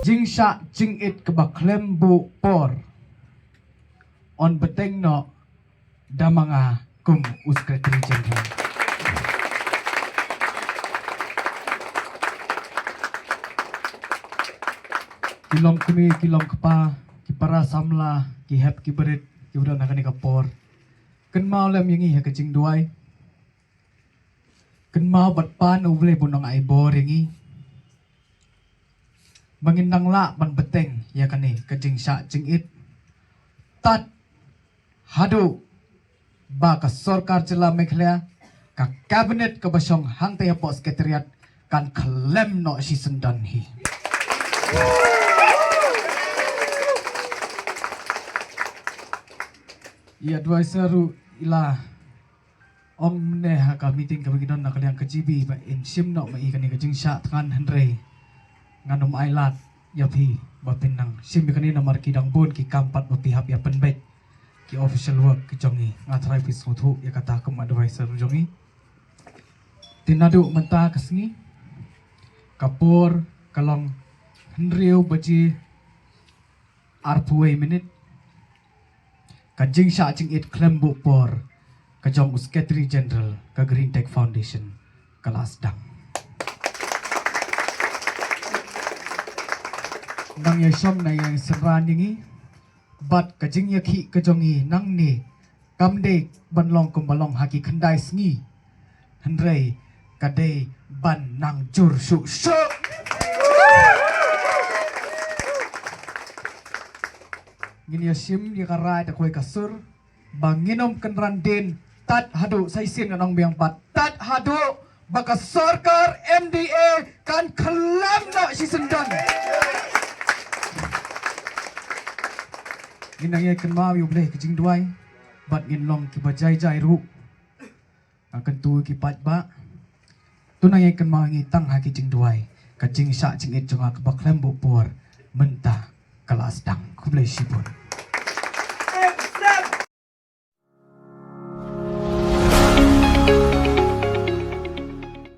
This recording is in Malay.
Jing sha jing it ke baklem bu por on beteng no damanga kum uskretri jenderal. Kilom kemi kilom kepa kipara samla ki hep ki berit ki udah nakani kapor. Ken mau lem yangi ha kecing duai. Ken mau bat pan ule bunong ai bor yangi. Mangindang la ban beteng ya kani kecing sya jing it. Tat hadu ba ka sorkar jela Meghalaya ka kabinet ka basong hang te po sekretariat kan klem no si sendan hi. Ia advisor ila om ne ha ka meeting ka bigidon na kaliang kajibi ba insim no mai kani ka jingsha than hanre nganom ailat ya phi ba pinang sim kani na marki dang bon ki kampat ba pihap ya penbet ki official work ki jongi ngatrai pis thu ya kata kem advisor jongi tinadu menta kasngi kapor kalong henriu baji arpuai minute kajing sya jing it klembu por kajong Secretary General ka Green Tech Foundation kelas dang nang yasom na yang seran yangi bat kajing yakhi kajongi nang ni kamde banlong kumbalong haki khandai sngi handrei kade ban nang jur su su ngin yasim ya karai ta koi kasur banginom kenran din tat hadu saisin nang biang pat tat hadu baka sarkar MDA kan kelam na si sendan ginang ye kan mau yu bleh kecing duai bat ngin long ki bajai jai ru akan tu ki pat ba tunang ye kan mau ngi tang ha kecing duai kacing sya cing it jonga ka baklem bu por mentah kelas dang ku bleh sibun